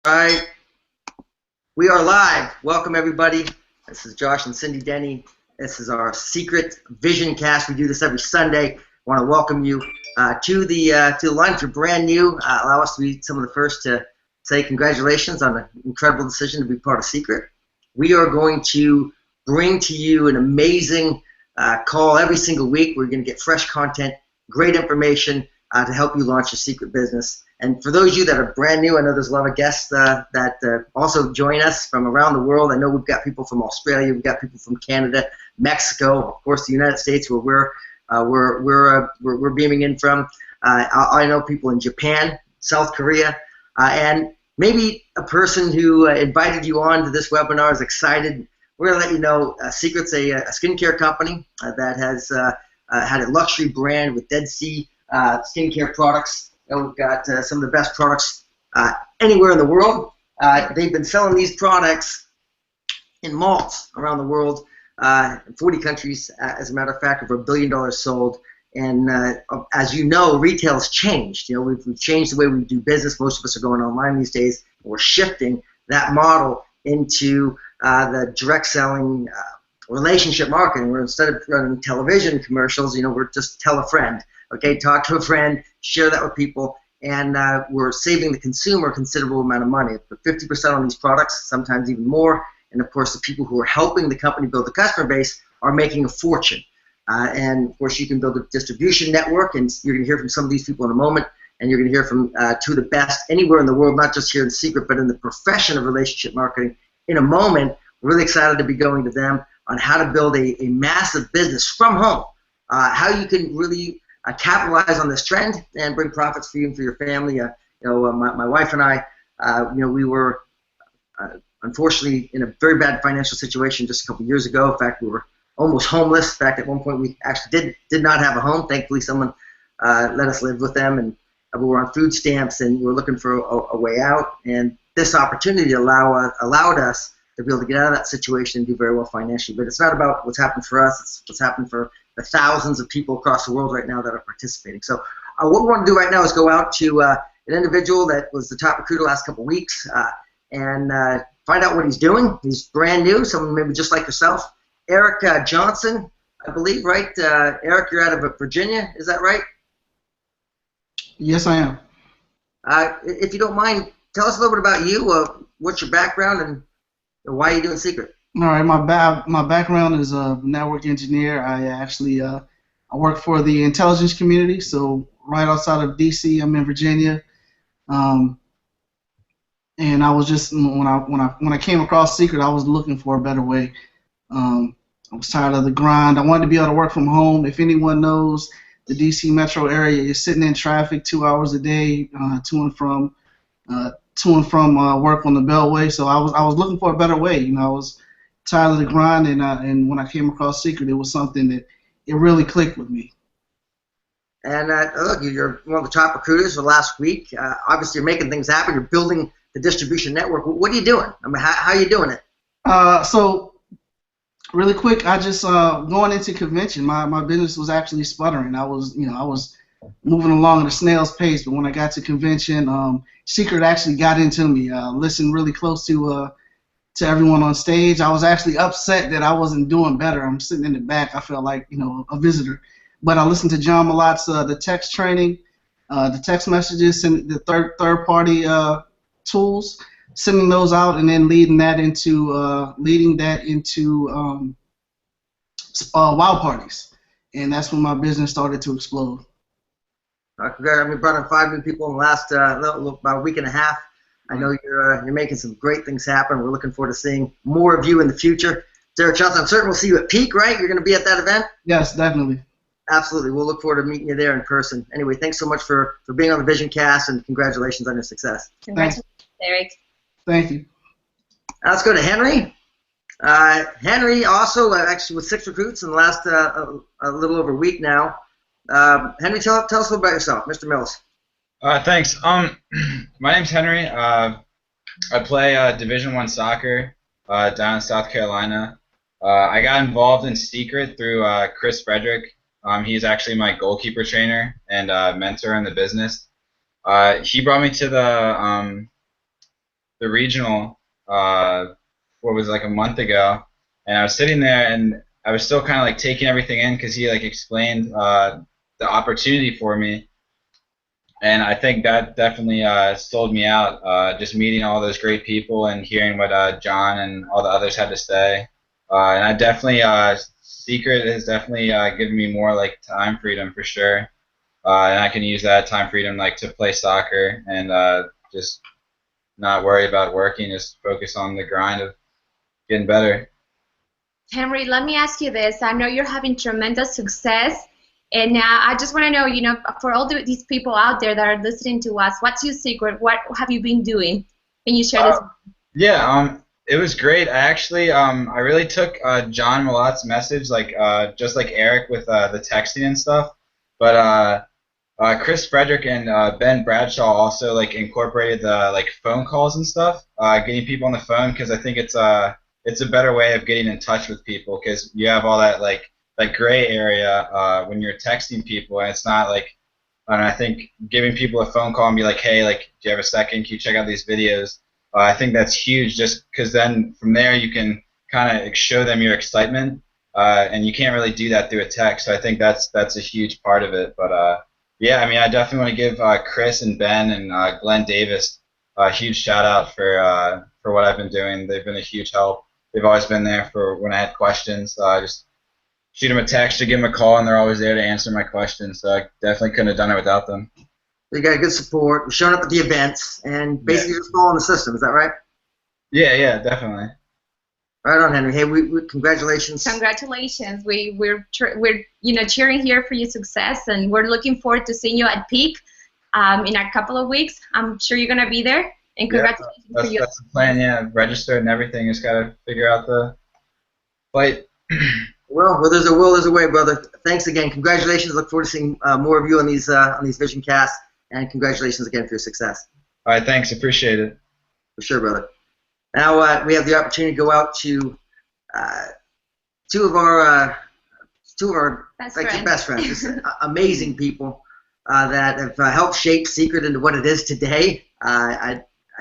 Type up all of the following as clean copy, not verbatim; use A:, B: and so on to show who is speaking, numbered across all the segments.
A: All right, we are live. Welcome everybody. This is Josh and Cindy Denny. This is our secret vision cast. We do this every Sunday. I want to welcome you to the line. If you're brand new, allow us to be some of the first to say congratulations on an incredible decision to be part of Secret. We are going to bring to you an amazing call every single week. We're going to get fresh content, great information to help you launch your secret business. And for those of you that are brand new, I know there's a lot of guests that also join us from around the world. I know we've got people from Australia, we've got people from Canada, Mexico, of course, the United States, where we're beaming in from. I know people in Japan, South Korea, and maybe a person who invited you on to this webinar is excited. We're going to let you know Secret's a skincare company that has had a luxury brand with Dead Sea skincare products. And we've got some of the best products anywhere in the world. They've been selling these products in malls around the world, in 40 countries, as a matter of fact, over $1 billion sold. And as you know, retail's changed. You know, we've changed the way we do business. Most of us are going online these days. We're shifting that model into the direct selling relationship marketing, where instead of running television commercials, you know, we're just tell a friend. Okay, talk to a friend, share that with people, and we're saving the consumer a considerable amount of money. 50% on these products, sometimes even more. And of course, the people who are helping the company build the customer base are making a fortune. And of course, you can build a distribution network, and you're going to hear from some of these people in a moment. And you're going to hear from two of the best anywhere in the world, not just here in Secret, but in the profession of relationship marketing in a moment. We're really excited to be going to them on how to build a massive business from home, how you can really capitalize on this trend and bring profits for you and for your family. My wife and I, we were unfortunately in a very bad financial situation just a couple years ago. In fact, we were almost homeless. In fact, at one point we actually did not have a home. Thankfully, someone let us live with them, and we were on food stamps, and we were looking for a way out. And this opportunity allowed us to be able to get out of that situation and do very well financially. But it's not about what's happened for us. It's what's happened for the thousands of people across the world right now that are participating. So what we want to do right now is go out to an individual that was the top recruiter the last couple of weeks and find out what he's doing. He's brand new, someone maybe just like yourself. Eric Johnson, I believe, right? Eric, you're out of Virginia, is that right?
B: Yes, I am.
A: If you don't mind, tell us a little bit about you. What's your background and why are you doing Secret?
B: All right, my background is a network engineer. I actually I work for the intelligence community, so right outside of D.C. I'm in Virginia, and I was just when I came across Secret, I was looking for a better way. I was tired of the grind. I wanted to be able to work from home. If anyone knows the D.C. metro area, you're sitting in traffic 2 hours a day to and from work on the Beltway. So I was looking for a better way. You know, I was tired of the grind, and when I came across Secret, it was something that it really clicked with me.
A: And look, you're one of the top recruiters for the last week. Obviously, you're making things happen. You're building the distribution network. What are you doing? I mean, how are you doing it?
B: So really quick, I just going into convention, my business was actually sputtering. I was moving along at a snail's pace, but when I got to convention, Secret actually got into me. Listened really close to everyone on stage. I was actually upset that I wasn't doing better. I'm sitting in the back. I felt like a visitor. But I listened to John Malot's the text training, the text messages, and the third party tools, sending those out, and then leading that into wild parties, and that's when my business started to explode.
A: We brought in 5 new people in the last about a week and a half. I know you're making some great things happen. We're looking forward to seeing more of you in the future. Derek Johnson, I'm certain we'll see you at Peak, right? You're going to be at that event?
B: Yes, definitely.
A: Absolutely. We'll look forward to meeting you there in person. Anyway, thanks so much for being on the Vision Cast, and congratulations on your success.
C: Congratulations, Derek.
B: Thank you.
A: Let's go to Henry. Henry also actually with 6 recruits in the last a little over a week now. Henry, tell us a little about yourself, Mr. Mills.
D: Thanks. My name's Henry. I play Division I soccer down in South Carolina. I got involved in Secret through Chris Frederick. He's actually my goalkeeper trainer and mentor in the business. He brought me to the the regional, what was it, like a month ago, and I was sitting there and I was still kind of like taking everything in because he like explained the opportunity for me, and I think that definitely sold me out. Just meeting all those great people and hearing what John and all the others had to say, and I definitely Secret has definitely given me more like time freedom for sure, and I can use that time freedom like to play soccer and just not worry about working, just focus on the grind of getting better.
C: Henry, let me ask you this. I know you're having tremendous success, and I just want to know, for all these people out there that are listening to us, what's your secret? What have you been doing? Can you share this?
D: Yeah, it was great. I actually, I really took John Malot's message, like just like Eric with the texting and stuff. But Chris Frederick and Ben Bradshaw also like incorporated the like phone calls and stuff, getting people on the phone because I think it's a better way of getting in touch with people because you have all that like gray area when you're texting people and it's not like and I think giving people a phone call and be like, hey, like, do you have a second? Can you check out these videos? I think that's huge just because then from there you can kind of show them your excitement, and you can't really do that through a text. So I think that's a huge part of it. But yeah, I mean, I definitely want to give Chris and Ben and Glenn Davis a huge shout out for what I've been doing. They've been a huge help. They've always been there for when I had questions. Just shoot them a text or give them a call, and they're always there to answer my questions. So I definitely couldn't have done it without them.
A: You got good support. You're showing up at the events and basically just following the system. Is that right?
D: Yeah, definitely.
A: Right on, Henry. Hey, we congratulations.
C: Congratulations. We're cheering here for your success, and we're looking forward to seeing you at Peak in a couple of weeks. I'm sure you're gonna be there. And congratulations for you.
D: That's the plan. Yeah, registered and everything. Just gotta figure out the flight.
A: Well, where there's a will, there's a way, brother. Thanks again. Congratulations. Look forward to seeing more of you on these Vision casts, and congratulations again for your success.
D: All right, thanks. Appreciate it.
A: For sure, brother. Now we have the opportunity to go out to two of our best friends, just amazing people that have helped shape Secret into what it is today.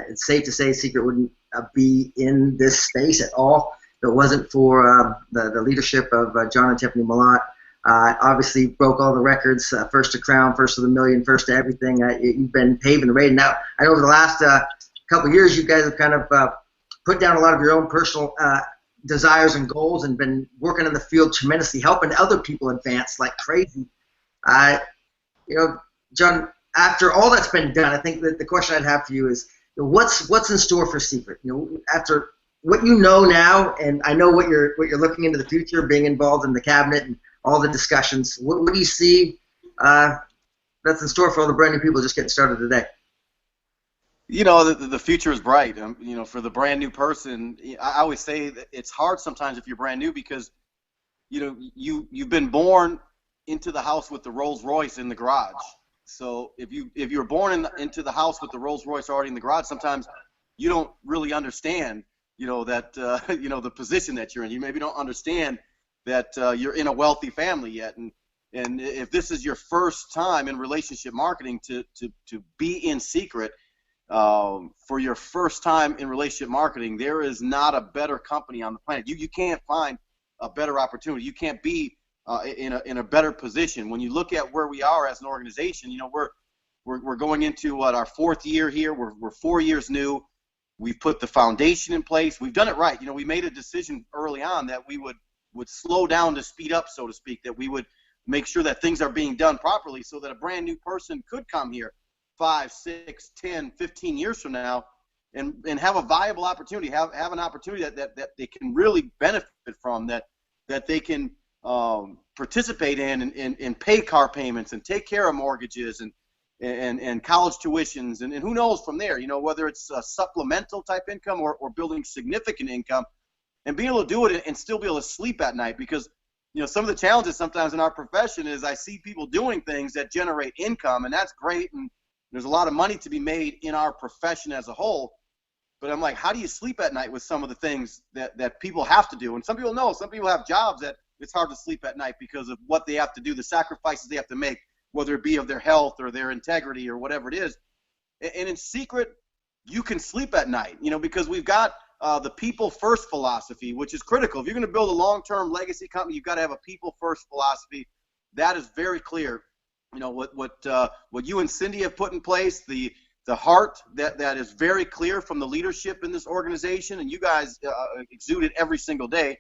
A: It's safe to say Secret wouldn't be in this space at all if it wasn't for the leadership of John and Tiffany Malott. Obviously broke all the records, first to Crown, first to the Million, first to everything. You've been paving the way. Now, I know over the last couple of years, you guys have kind of put down a lot of your own personal desires and goals and been working in the field tremendously, helping other people advance like crazy. John, after all that's been done, I think that the question I'd have for you is, what's in store for Secret? After what you know now, and I know what you're looking into the future, being involved in the cabinet and all the discussions. What do you see that's in store for all the brand new people just getting started today?
E: The future is bright. For the brand new person, I always say that it's hard sometimes if you're brand new because, you've been born into the house with the Rolls Royce in the garage. So if you're born into the house with the Rolls Royce already in the garage, sometimes you don't really understand, the position that you're in. You maybe don't understand that you're in a wealthy family yet, and if this is your first time in relationship marketing to be in Secret. For your first time in relationship marketing, there is not a better company on the planet. You can't find a better opportunity. You can't be in a better position. When you look at where we are as an organization, we're going into our fourth year here. We're 4 years new. We've put the foundation in place. We've done it right. We made a decision early on that we would slow down to speed up, so to speak, that we would make sure that things are being done properly so that a brand new person could come here 5, 6, 10, 15 years from now and have a viable opportunity, have an opportunity that they can really benefit from, that they can participate in pay car payments and take care of mortgages and college tuitions and who knows from there, whether it's a supplemental type income or building significant income and being able to do it and still be able to sleep at night because some of the challenges sometimes in our profession is I see people doing things that generate income and that's great and there's a lot of money to be made in our profession as a whole, but I'm like, how do you sleep at night with some of the things that people have to do? And some people know, some people have jobs that it's hard to sleep at night because of what they have to do, the sacrifices they have to make, whether it be of their health or their integrity or whatever it is. And in Secret, you can sleep at night, because we've got the people first philosophy, which is critical. If you're going to build a long-term legacy company, you've got to have a people first philosophy. That is very clear. What you and Cindy have put in place, the heart that is very clear from the leadership in this organization, and you guys exude it every single day.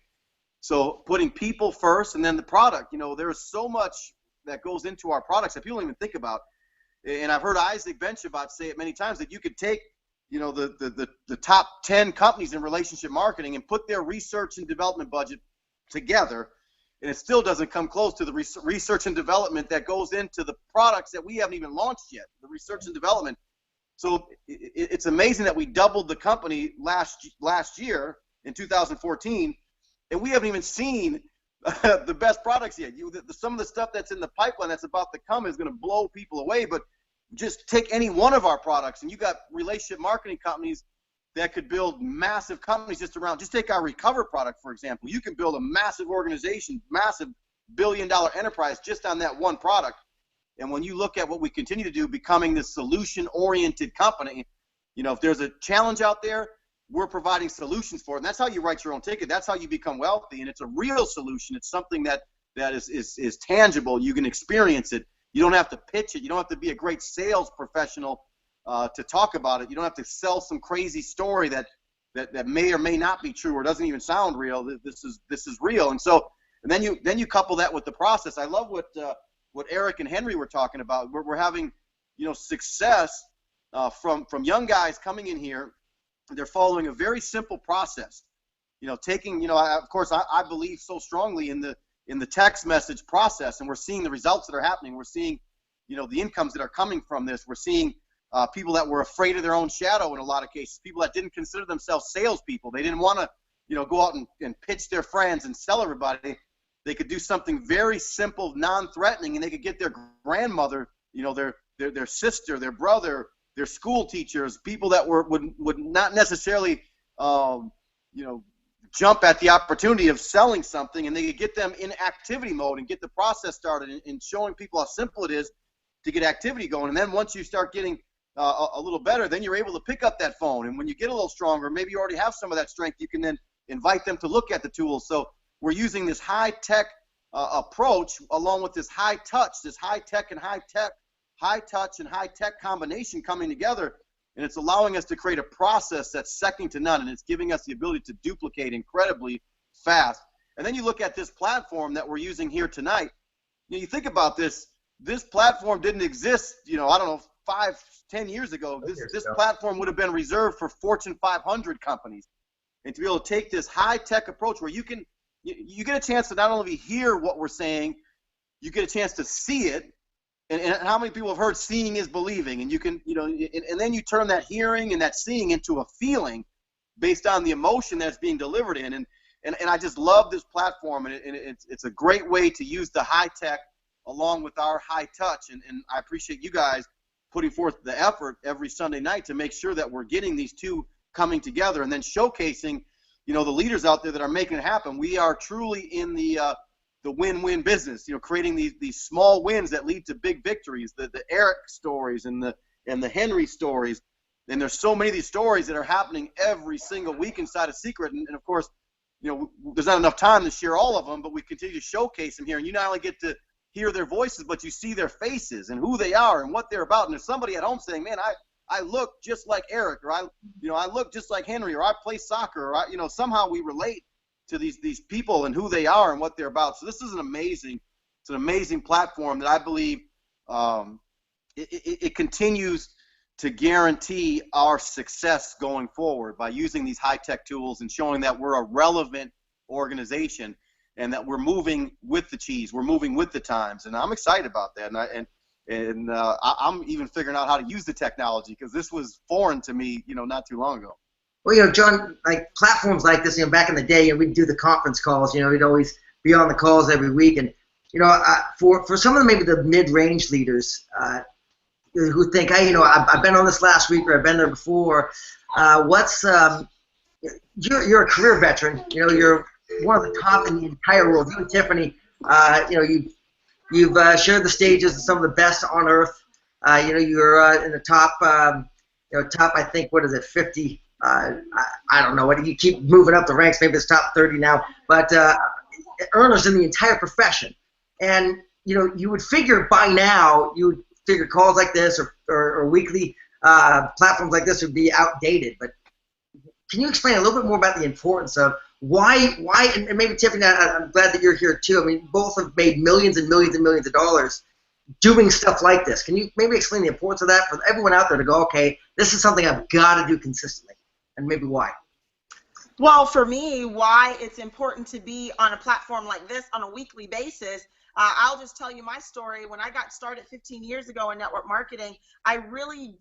E: So putting people first, and then the product. There's so much that goes into our products that people don't even think about. And I've heard Isaac Benchabot say it many times, that you could take the top 10 companies in relationship marketing and put their research and development budget together, and it still doesn't come close to the research and development that goes into the products that we haven't even launched yet, the research and development. So it's amazing that we doubled the company last year in 2014, and we haven't even seen the best products yet. Some of the stuff that's in the pipeline that's about to come is going to blow people away, but just take any one of our products, and you got relationship marketing companies that could build massive companies just take our Recover product, for example. You can build a massive organization, massive billion-dollar enterprise just on that one product. And when you look at what we continue to do, becoming this solution-oriented company, if there's a challenge out there, we're providing solutions for it. And that's how you write your own ticket. That's how you become wealthy. And it's a real solution. It's something that is tangible. You can experience it. You don't have to pitch it. You don't have to be a great sales professional to talk about it. You don't have to sell some crazy story that may or may not be true or doesn't even sound real. This is real. And then you couple that with the process. I love what Eric and Henry were talking about. We're having success from young guys coming in here. They're following a very simple process. Of course I believe so strongly in the text message process, and we're seeing the results that are happening. We're seeing, the incomes that are coming from this. We're seeing people that were afraid of their own shadow in a lot of cases, people that didn't consider themselves salespeople. They didn't want to, go out and pitch their friends and sell everybody. They could do something very simple, non-threatening, and they could get their grandmother, their sister, their brother, their school teachers, people that would not necessarily, jump at the opportunity of selling something, and they could get them in activity mode and get the process started and showing people how simple it is to get activity going. And then once you start getting a little better, then you're able to pick up that phone. And when you get a little stronger, maybe you already have some of that strength, you can then invite them to look at the tools. So we're using this high-tech approach along with this high-touch, this high-tech and high-tech, high-touch and high-tech combination coming together. And it's allowing us to create a process that's second to none, and it's giving us the ability to duplicate incredibly fast. And then you look at this platform that we're using here tonight. You think about this platform didn't exist, I don't know, 5-10 years ago. This platform would have been reserved for Fortune 500 companies. And to be able to take this high-tech approach where you get a chance to not only hear what we're saying, you get a chance to see it. And how many people have heard seeing is believing? And you can, and then you turn that hearing and that seeing into a feeling based on the emotion that's being delivered in. And I just love this platform, and it's a great way to use the high tech along with our high touch. And I appreciate you guys putting forth the effort every Sunday night to make sure that we're getting these two coming together and then showcasing, the leaders out there that are making it happen. We are truly in the win-win business, creating these small wins that lead to big victories, the Eric stories and the Henry stories. And there's so many of these stories that are happening every single week inside of Seacret. And of course, there's not enough time to share all of them, but we continue to showcase them here. And you not only get to hear their voices, but you see their faces and who they are and what they're about. And there's somebody at home saying, man, I look just like Eric, or I look just like Henry, or I play soccer, or somehow we relate to these people and who they are and what they're about. So this is an amazing platform that I believe it continues to guarantee our success going forward by using these high-tech tools and showing that we're a relevant organization and that we're moving with the cheese, we're moving with the times, and I'm excited about that. And I'm even figuring out how to use the technology because this was foreign to me, not too long ago.
A: Well, John, like platforms like this, back in the day, we'd do the conference calls. We'd always be on the calls every week, and for some of the maybe the mid-range leaders who think, hey, I've been on this last week or I've been there before. You're a career veteran. You're one of the top in the entire world. You and Tiffany, you've shared the stages of some of the best on earth. You're in the top. top, I think, what is it, 50? I don't know. What you keep moving up the ranks? Maybe it's top 30 now. But earners in the entire profession, and you would figure by now you would figure calls like this or weekly platforms like this would be outdated. But can you explain a little bit more about the importance of why and maybe Tiffany, I'm glad that you're here too. I mean, both have made millions and millions and millions of dollars doing stuff like this. Can you maybe explain the importance of that for everyone out there to go, okay, this is something I've got to do consistently, and maybe why?
F: Well, for me, why it's important to be on a platform like this on a weekly basis, I'll just tell you my story. When I got started 15 years ago in network marketing, I really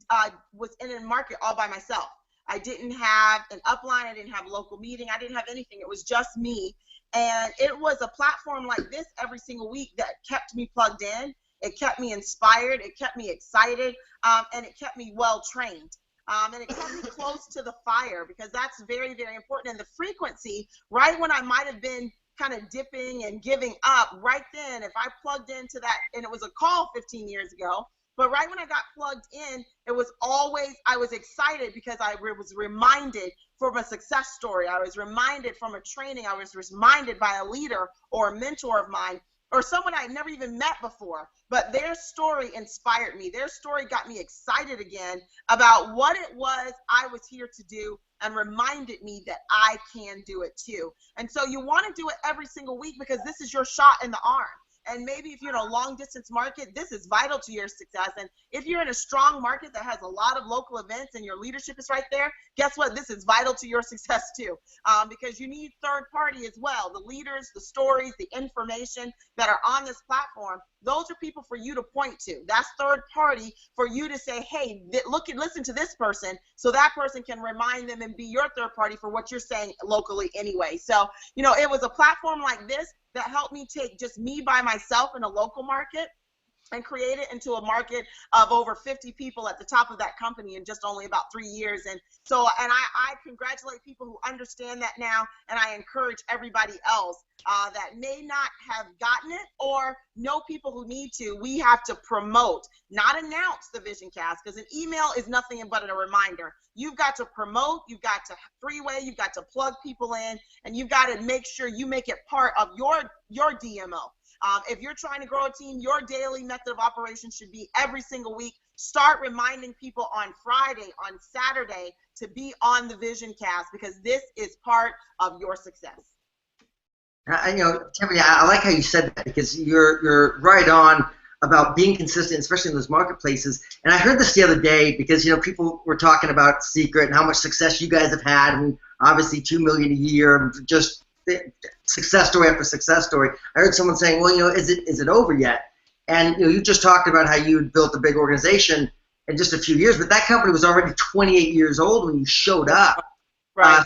F: was in a market all by myself. I didn't have an upline. I didn't have a local meeting. I didn't have anything. It was just me. And it was a platform like this every single week that kept me plugged in. It kept me inspired. It kept me excited. And it kept me well trained. And it kept me close to the fire, because that's very, very important. And the frequency, right when I might have been kind of dipping and giving up, right then, if I plugged into that, and it was a call 15 years ago, but right when I got plugged in, it was always, I was excited because I was reminded from a success story. I was reminded from a training. I was reminded by a leader or a mentor of mine, or someone I had never even met before, but their story inspired me. Their story got me excited again about what it was I was here to do, and reminded me that I can do it too. And so you want to do it every single week, because this is your shot in the arm. And maybe if you're in a long distance market, this is vital to your success. And if you're in a strong market that has a lot of local events and your leadership is right there, guess what? This is vital to your success too, because you need third party as well. The leaders, the stories, the information that are on this platform, those are people for you to point to. That's third party for you to say, hey, look and listen to this person, so that person can remind them and be your third party for what you're saying locally anyway. So, it was a platform like this that helped me take just me by myself in a local market and create it into a market of over 50 people at the top of that company in just only about 3 years. And so, and I congratulate people who understand that now, and I encourage everybody else that may not have gotten it or know people who need to. We have to promote, not announce the Vision Cast, because an email is nothing but a reminder. You've got to promote, you've got to freeway, you've got to plug people in, and you've got to make sure you make it part of your DMO. If you're trying to grow a team, your daily method of operation should be every single week. Start reminding people on Friday, on Saturday, to be on the Vision Cast, because this is part of your success.
A: Tiffany, I like how you said that, because you're right on about being consistent, especially in those marketplaces. And I heard this the other day, because people were talking about Seacret and how much success you guys have had. I mean, obviously $2 million a year, just success story after success story. I heard someone saying, well, is it over yet? And you just talked about how you built a big organization in just a few years, but that company was already 28 years old when you showed up.
F: Right.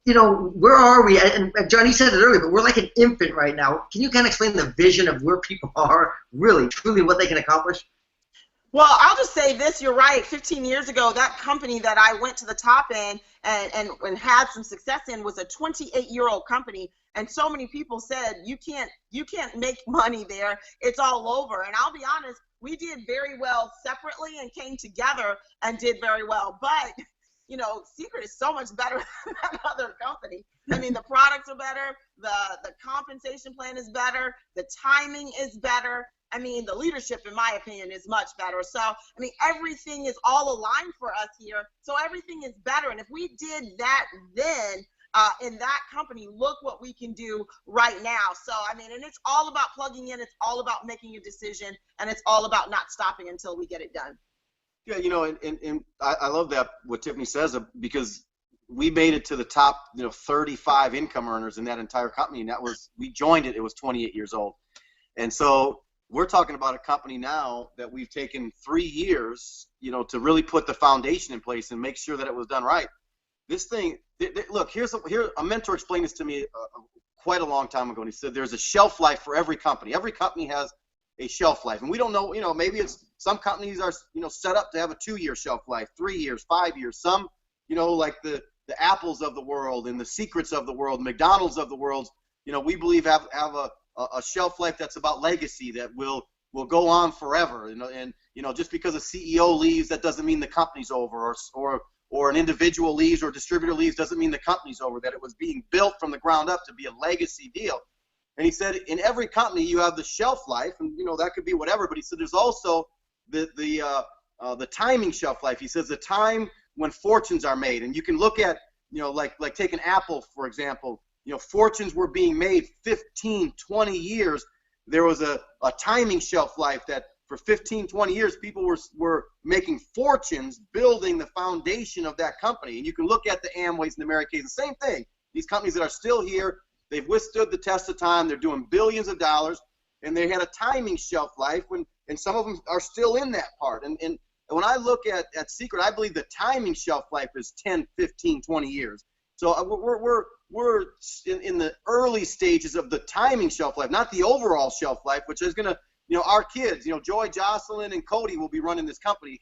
A: Where are we? And Johnny said it earlier, but we're like an infant right now. Can you kind of explain the vision of where people are, really, truly what they can accomplish?
F: Well, I'll just say this, you're right. 15 years ago, that company that I went to the top in and had some success in was a 28-year-old company. And so many people said, you can't make money there. It's all over. And I'll be honest, we did very well separately and came together and did very well. But Seacret is so much better than that other company. I mean, the products are better, the compensation plan is better, the timing is better. I mean, the leadership, in my opinion, is much better. So, I mean, everything is all aligned for us here. So everything is better. And if we did that then in that company, look what we can do right now. So, I mean, and it's all about plugging in. It's all about making a decision. And it's all about not stopping until we get it done.
E: Yeah, and I love that, what Tiffany says, because we made it to the top, 35 income earners in that entire company, and we joined it. It was 28 years old, and so we're talking about a company now that we've taken 3 years, to really put the foundation in place and make sure that it was done right. This thing, look, here a mentor explained this to me quite a long time ago, and he said there's a shelf life for every company. Every company has a shelf life, and we don't know, maybe it's some companies are, set up to have a 2-year shelf life, 3 years, 5 years. Some, like the Apples of the world and the Seacrets of the world, McDonald's of the world, we believe have a shelf life that's about legacy, that will will go on forever. And just because a CEO leaves, that doesn't mean the company's over, or an individual leaves or a distributor leaves doesn't mean the company's over. That it was being built from the ground up to be a legacy deal. And he said, in every company you have the shelf life, and that could be whatever. But he said there's also the timing shelf life. He says the time when fortunes are made, and you can look at like take an Apple for example. Fortunes were being made 15, 20 years. There was a timing shelf life that for 15, 20 years people were making fortunes building the foundation of that company. And you can look at the Amways and the Mary Kays, the same thing. These companies that are still here, they've withstood the test of time. They're doing billions of dollars, and they had a timing shelf life and some of them are still in that part. And when I look at Seacret, I believe the timing shelf life is 10, 15, 20 years. So we're in the early stages of the timing shelf life, not the overall shelf life, which is going to, our kids, Joy, Jocelyn, and Cody will be running this company,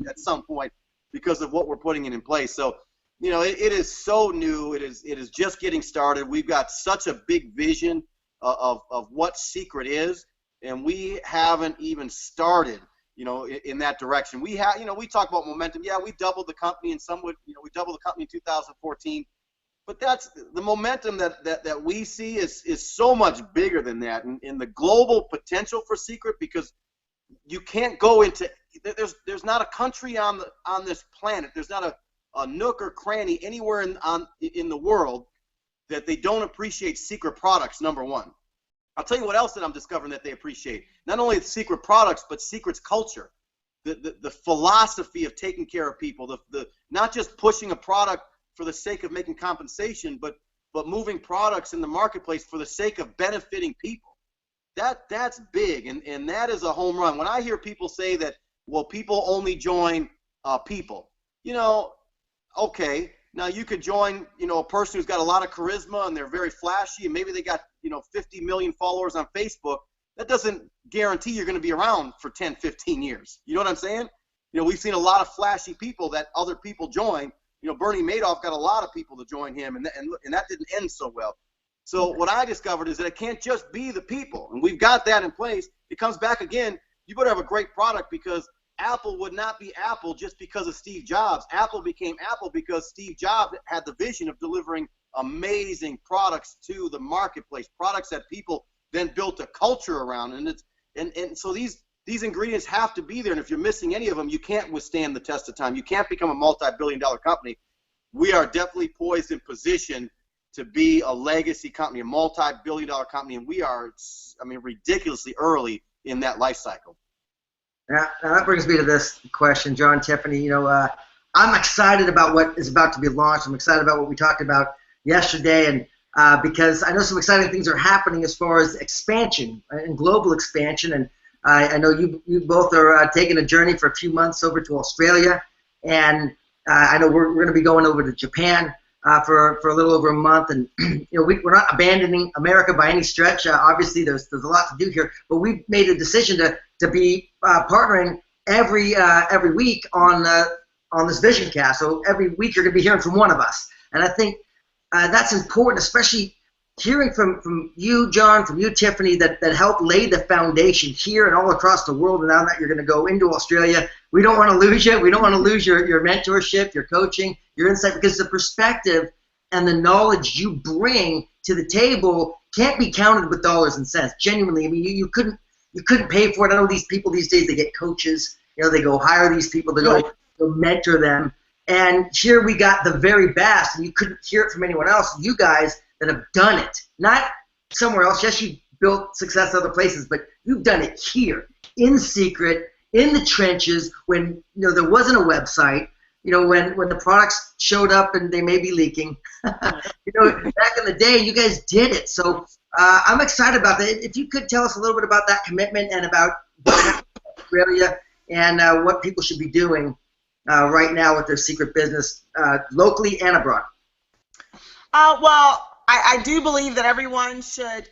E: at some point because of what we're putting in place. So, it is so new. It is just getting started. We've got such a big vision of what Seacret is, and we haven't even started, in that direction. We have, we talk about momentum. Yeah, we doubled the company, and some would, we doubled the company in 2014. But that's the momentum that we see is so much bigger than that, and the global potential for Seacret, because you can't go into there's not a country on this planet, there's not a nook or cranny anywhere in the world that they don't appreciate Seacret products. Number one, I'll tell you what else that I'm discovering that they appreciate. Not only the Seacret products, but Seacret's culture, the philosophy of taking care of people, the not just pushing a product for the sake of making compensation, but moving products in the marketplace for the sake of benefiting people. That's big, and that is a home run. When I hear people say that, well, people only join people, okay, now you could join, a person who's got a lot of charisma and they're very flashy, and maybe they got, 50 million followers on Facebook. That doesn't guarantee you're going to be around for 10, 15 years. You know what I'm saying? We've seen a lot of flashy people that other people join. Bernie Madoff got a lot of people to join him, and that didn't end so well. So what I discovered is that it can't just be the people, and we've got that in place. It comes back again. You better have a great product, because Apple would not be Apple just because of Steve Jobs. Apple became Apple because Steve Jobs had the vision of delivering amazing products to the marketplace, products that people then built a culture around. And so these ingredients have to be there, and if you're missing any of them, you can't withstand the test of time. You can't become a multi-billion-dollar company. We are definitely poised in position to be a legacy company, a multi-billion-dollar company, and we are, ridiculously early in that life cycle.
A: Now that brings me to this question, John, Tiffany. I'm excited about what is about to be launched. I'm excited about what we talked about yesterday, and because I know some exciting things are happening as far as expansion and global expansion. And I know you both are taking a journey for a few months over to Australia, and I know we're going to be going over to Japan for a little over a month. And we're not abandoning America by any stretch. Obviously, there's a lot to do here, but we've made a decision to be partnering every week on this Vision Cast. So every week you're going to be hearing from one of us, and I think that's important, especially hearing from you, John, from you, Tiffany, that helped lay the foundation here and all across the world. And now that you're going to go into Australia, we don't want to lose you. We don't want to lose your mentorship, your coaching, your insight, because the perspective and the knowledge you bring to the table can't be counted with dollars and cents. Genuinely, you couldn't pay for it. I know these people these days, they get coaches. They go hire these people to go mentor them. And here we got the very best, and you couldn't hear it from anyone else. You guys that have done it, not somewhere else. Yes, you built success other places, but you've done it here in Seacret, in the trenches, when there wasn't a website. When the products showed up and they may be leaking. Back in the day, you guys did it. So I'm excited about that. If you could tell us a little bit about that commitment and about Australia and what people should be doing right now with their Seacret business, locally and abroad.
F: Well, I do believe that everyone should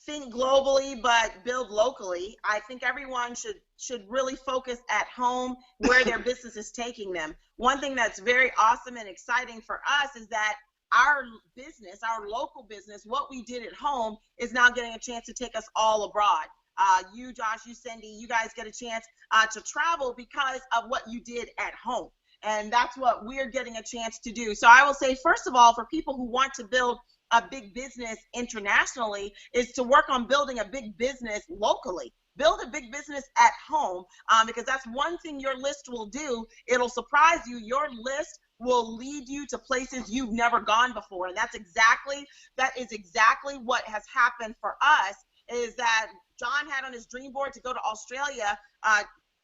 F: think globally but build locally. I think everyone should really focus at home where their business is taking them. One thing that's very awesome and exciting for us is that our business, our local business, what we did at home is now getting a chance to take us all abroad. you, Josh, you, Cindy, you guys get a chance to travel because of what you did at home. And that's what we're getting a chance to do. So I will say, first of all, for people who want to build a big business internationally, is to work on building a big business locally. Build a big business at home, because that's one thing your list will do. It'll surprise you. Your list will lead you to places you've never gone before. And that is exactly what has happened for us, is that John had on his dream board to go to Australia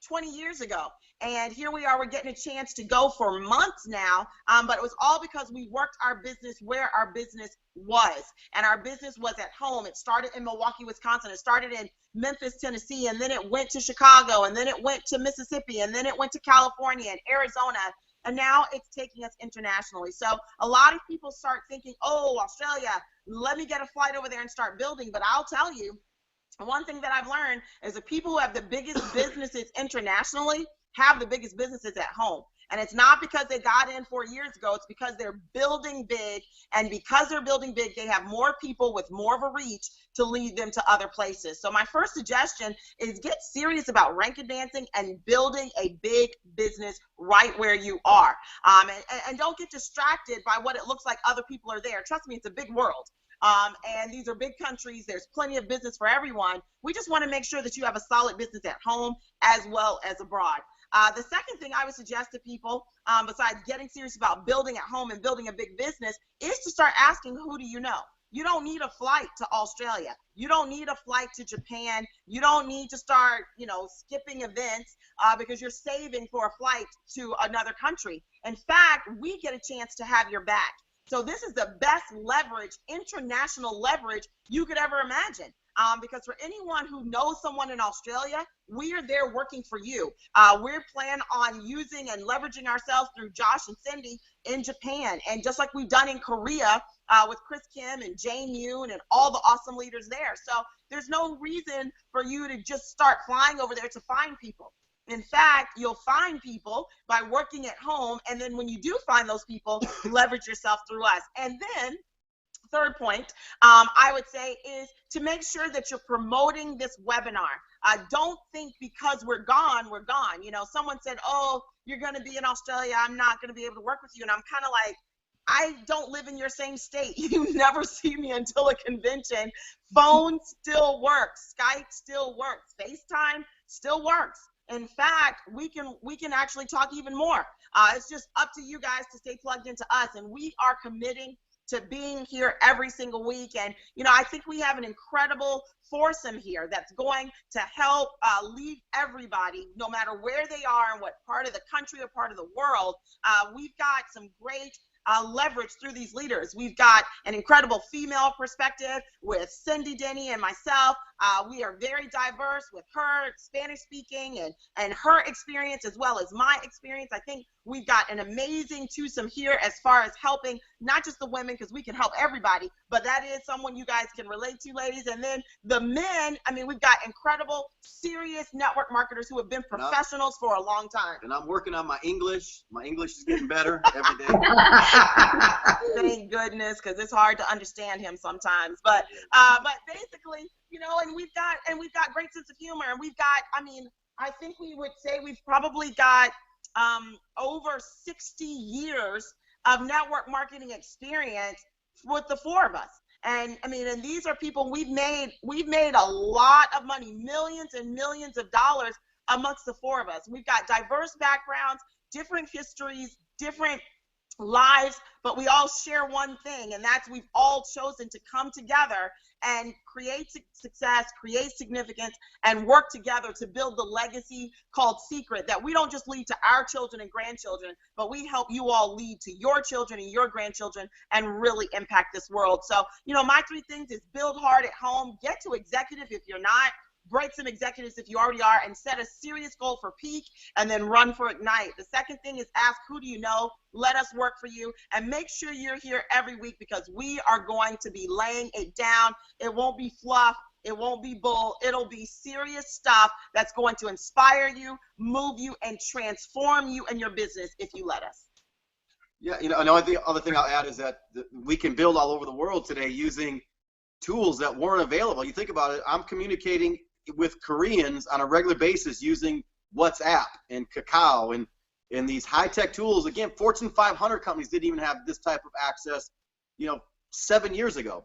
F: 20 years ago. And here we are, we're getting a chance to go for months now, but it was all because we worked our business where our business was. And our business was at home. It started in Milwaukee, Wisconsin. It started in Memphis, Tennessee, and then it went to Chicago, and then it went to Mississippi, and then it went to California and Arizona. And now it's taking us internationally. So a lot of people start thinking, oh, Australia, let me get a flight over there and start building. But I'll tell you, one thing that I've learned is the people who have the biggest businesses internationally have the biggest businesses at home. And it's not because they got in 4 years ago. It's because they're building big. And because they're building big, they have more people with more of a reach to lead them to other places. So my first suggestion is get serious about rank advancing and building a big business right where you are. And don't get distracted by what it looks like other people are there. Trust me, it's a big world. And these are big countries. There's plenty of business for everyone. We just want to make sure that you have a solid business at home as well as abroad. The second thing I would suggest to people, besides getting serious about building at home and building a big business, is to start asking, who do you know? You don't need a flight to Australia. You don't need a flight to Japan. You don't need to start, skipping events because you're saving for a flight to another country. In fact, we get a chance to have your back. So this is the best leverage, international leverage you could ever imagine. Because for anyone who knows someone in Australia, we are there working for you. We're planning on using and leveraging ourselves through Josh and Cindy in Japan. And just like we've done in Korea with Chris Kim and Jane Yoon and all the awesome leaders there. So there's no reason for you to just start flying over there to find people. In fact, you'll find people by working at home. And then when you do find those people, leverage yourself through us. And then third point, I would say, is to make sure that you're promoting this webinar. Don't think because we're gone, we're gone. Someone said, oh, you're going to be in Australia, I'm not going to be able to work with you. And I'm kind of like, I don't live in your same state. You never see me until a convention. Phone still works. Skype still works. FaceTime still works. In fact, we can actually talk even more. It's just up to you guys to stay plugged into us. And we are committing to being here every single week. And, I think we have an incredible foursome here that's going to help lead everybody, no matter where they are and what part of the country or part of the world. We've got some great leverage through these leaders. We've got an incredible female perspective with Cindy Denny and myself. We are very diverse with her Spanish speaking and her experience as well as my experience. I think we've got an amazing twosome here as far as helping not just the women, because we can help everybody, but that is someone you guys can relate to, ladies. And then the men, we've got incredible, serious network marketers who have been professionals for a long time.
E: And I'm working on my English. My English is getting better every day.
F: Thank goodness, because it's hard to understand him sometimes. But basically, and we've got great sense of humor, and we've got, I think we would say we've probably got over 60 years of network marketing experience with the four of us. And and these are people we've made a lot of money, millions and millions of dollars amongst the four of us. We've got diverse backgrounds, different histories, different lives, but we all share one thing, and that's we've all chosen to come together and create success, create significance, and work together to build the legacy called Secret that we don't just lead to our children and grandchildren, but we help you all lead to your children and your grandchildren and really impact this world. So, my three things is build hard at home, get to executive if you're not, break some executives if you already are, and set a serious goal for peak, and then run for Ignite. The second thing is ask, who do you know? Let us work for you, and make sure you're here every week, because we are going to be laying it down. It won't be fluff. It won't be bull. It'll be serious stuff that's going to inspire you, move you, and transform you and your business if you let us.
E: Yeah, the other thing I'll add is that we can build all over the world today using tools that weren't available. You think about it, I'm communicating with Koreans on a regular basis using WhatsApp and Kakao and these high-tech tools. Again, Fortune 500 companies didn't even have this type of access, 7 years ago.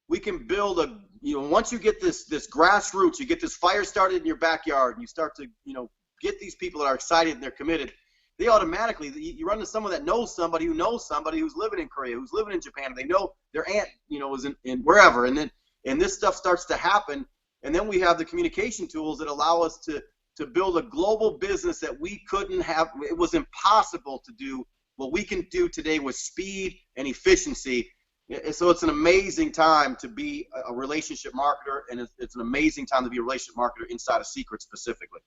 E: We can build once you get this grassroots, you get this fire started in your backyard, and you start to, get these people that are excited and they're committed. They automatically, you run into someone that knows somebody who's living in Korea, who's living in Japan, and they know their aunt, is in wherever, and this stuff starts to happen, and then we have the communication tools that allow us to build a global business that we couldn't have. It was impossible to do what we can do today with speed and efficiency. So it's an amazing time to be a relationship marketer, and it's an amazing time to be a relationship marketer inside of Seacret specifically.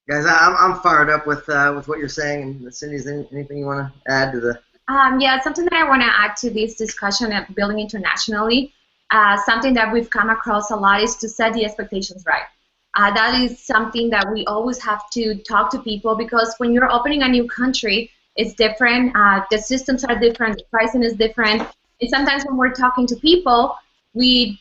A: Guys, I'm fired up with what you're saying. And Cindy, is there anything you want to add to the?
C: Yeah, something that I want to add to this discussion of building internationally, something that we've come across a lot is to set the expectations right. That is something that we always have to talk to people, because when you're opening a new country, it's different. The systems are different. The pricing is different. And sometimes when we're talking to people, we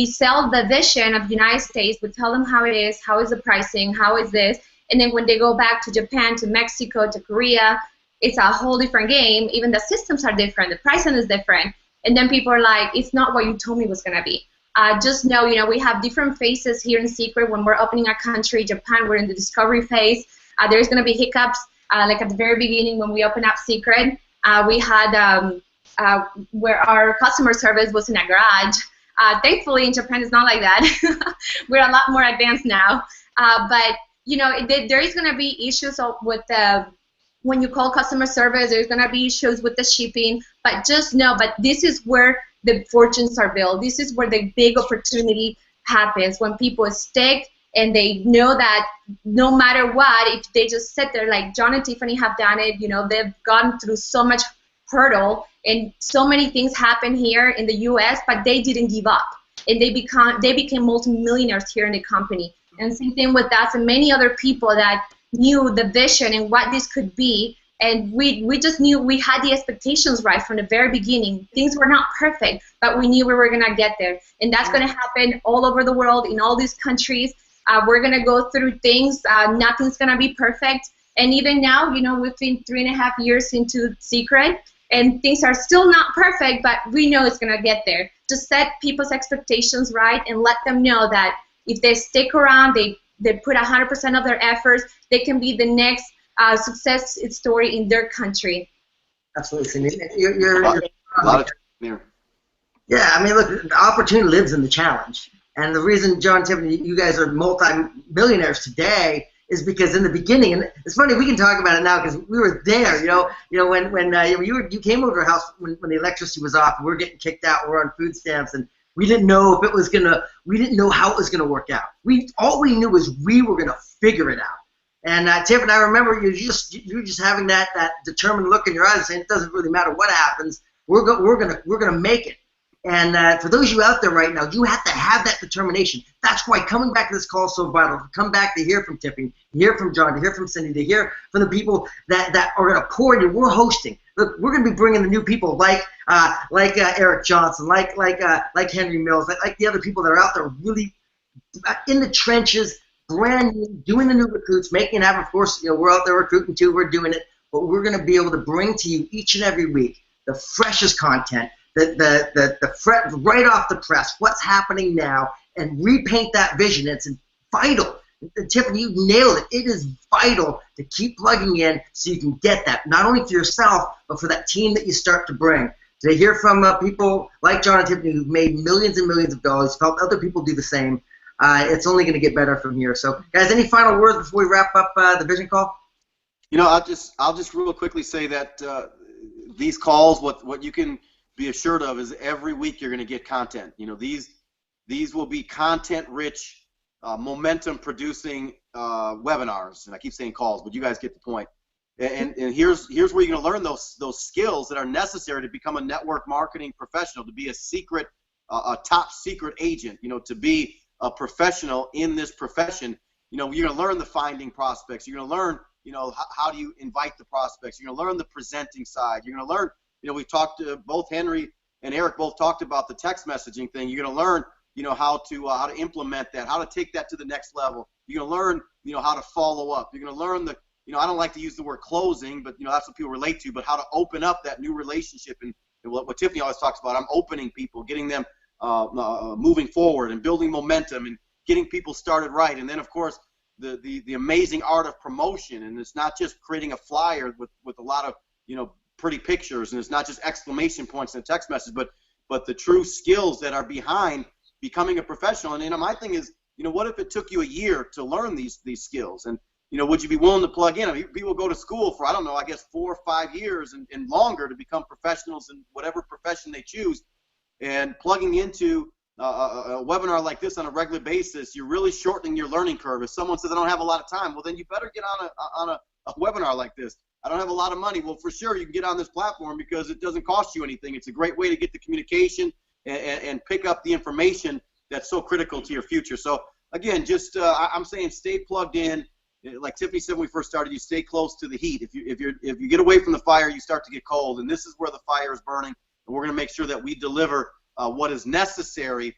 C: sell the vision of the United States. We tell them how it is, how is the pricing, how is this, and then when they go back to Japan, to Mexico, to Korea, it's a whole different game. Even the systems are different. The pricing is different. And then people are like, it's not what you told me it was going to be. Just know, we have different phases here in Seacret. When we're opening a country, Japan, we're in the discovery phase. There's going to be hiccups. Like at the very beginning when we opened up Seacret, we had where our customer service was in a garage. Thankfully, in Japan, it's not like that. We're a lot more advanced now. But, there is going to be issues with when you call customer service, there's going to be issues with the shipping. But just know, this is where the fortunes are built. This is where the big opportunity happens, when people stick and they know that no matter what, if they just sit there, like John and Tiffany have done it, they've gone through so much hurdle, and so many things happen here in the U.S., but they didn't give up, and they became multimillionaires here in the company. And same thing with us and many other people that knew the vision and what this could be, and we just knew we had the expectations right from the very beginning. Things were not perfect, but we knew we were gonna get there, and that's gonna happen all over the world in all these countries. We're gonna go through things. Nothing's gonna be perfect, and even now, we've been 3.5 years into Seacret, and things are still not perfect, but we know it's going to get there. Just set people's expectations right and let them know that if they stick around, they put 100% of their efforts, they can be the next success story in their country.
A: Absolutely, Cindy.
E: A lot of here.
A: Yeah, I mean, look, the opportunity lives in the challenge. And the reason, John, Tiffany, you guys are multi-millionaires today is because in the beginning, and it's funny, we can talk about it now because we were there, when you came over to our house when the electricity was off, and we were getting kicked out, we were on food stamps, and we didn't know we didn't know how it was gonna work out. All we knew was we were gonna figure it out. And Tiff and I remember you're just having that determined look in your eyes, saying it doesn't really matter what happens, we're gonna make it. And for those of you out there right now, you have to have that determination. That's why coming back to this call is so vital. To come back to hear from Tiffany, to hear from John, to hear from Cindy, to hear from the people that are going to pour into. We're hosting. Look, we're going to be bringing the new people like Eric Johnson, like Henry Mills, like the other people that are out there really in the trenches, brand new, doing the new recruits, making it happen. Of course, we're out there recruiting too. We're doing it, but we're going to be able to bring to you each and every week the freshest content. The right off the press, what's happening now, and repaint that vision. It's vital. Tiffany, you nailed it. It is vital to keep plugging in so you can get that, not only for yourself, but for that team that you start to bring. To hear from people like John and Tiffany who've made millions and millions of dollars, helped other people do the same, it's only going to get better from here. So, guys, any final words before we wrap up the vision call?
E: I'll just real quickly say that these calls, what you can be assured of is every week you're going to get content. These will be content-rich, momentum-producing webinars, and I keep saying calls, but you guys get the point. And here's where you're going to learn those skills that are necessary to become a network marketing professional, to be a top secret agent. To be a professional in this profession. You're going to learn the finding prospects. You're going to learn, how do you invite the prospects. You're going to learn the presenting side. You're going to learn. We've talked to both Henry and Eric both talked about the text messaging thing. You're going to learn, how to implement that, how to take that to the next level. You're going to learn, how to follow up. You're going to learn I don't like to use the word closing, but that's what people relate to, but how to open up that new relationship. And what Tiffany always talks about, I'm opening people, getting them moving forward and building momentum and getting people started right. And then, of course, the amazing art of promotion. And it's not just creating a flyer with a lot of, pretty pictures, and it's not just exclamation points in a text message, but the true skills that are behind becoming a professional. And my thing is, what if it took you a year to learn these skills? And would you be willing to plug in? I mean, people go to school for, I don't know, I guess 4 or 5 years and longer to become professionals in whatever profession they choose. And plugging into a webinar like this on a regular basis, you're really shortening your learning curve. If someone says, I don't have a lot of time, well, then you better get on a webinar like this. I don't have a lot of money. Well, for sure, you can get on this platform because it doesn't cost you anything. It's a great way to get the communication and pick up the information that's so critical to your future. So, again, just I'm saying stay plugged in. Like Tiffany said when we first started, you stay close to the heat. If you get away from the fire, you start to get cold. And this is where the fire is burning. And we're going to make sure that we deliver what is necessary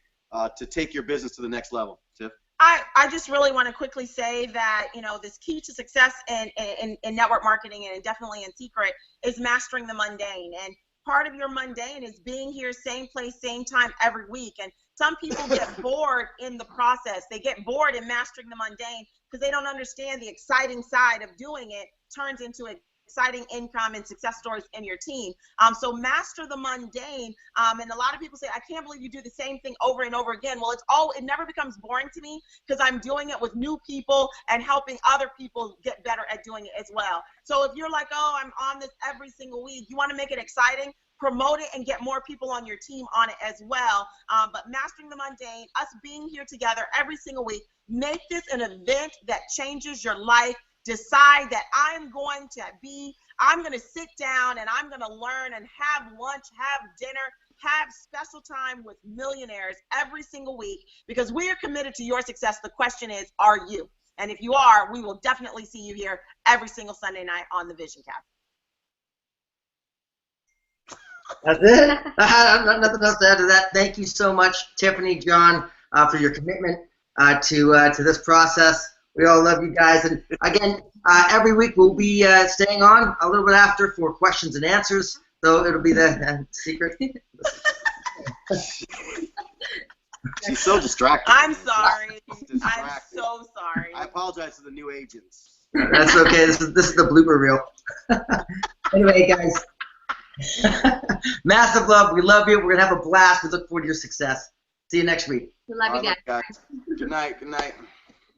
E: to take your business to the next level. Tiff?
F: I just really want to quickly say that, this key to success in network marketing and definitely in Seacret is mastering the mundane. And part of your mundane is being here same place, same time every week. And some people get bored in the process. They get bored in mastering the mundane because they don't understand the exciting side of doing it turns into exciting income and success stories in your team. So master the mundane. And a lot of people say, I can't believe you do the same thing over and over again. Well, it never becomes boring to me because I'm doing it with new people and helping other people get better at doing it as well. So if you're like, oh, I'm on this every single week, you want to make it exciting, promote it and get more people on your team on it as well. But mastering the mundane, us being here together every single week, make this an event that changes your life. Decide that I'm going to sit down and I'm going to learn and have lunch, have dinner, have special time with millionaires every single week because we are committed to your success. The question is, are you? And if you are, we will definitely see you here every single Sunday night on the Vision Cast.
A: That's it. Nothing else to add to that. Thank you so much, Tiffany, John, for your commitment to this process. We all love you guys. And again, every week we'll be staying on a little bit after for questions and answers. So it'll be the secret.
E: She's so distracted.
F: I'm sorry. I'm so sorry.
E: I apologize to the new agents.
A: That's okay. This is the blooper reel. Anyway, guys. Massive love. We love you. We're going to have a blast. We look forward to your success. See you next week.
C: We love you guys.
E: Good night. Good night.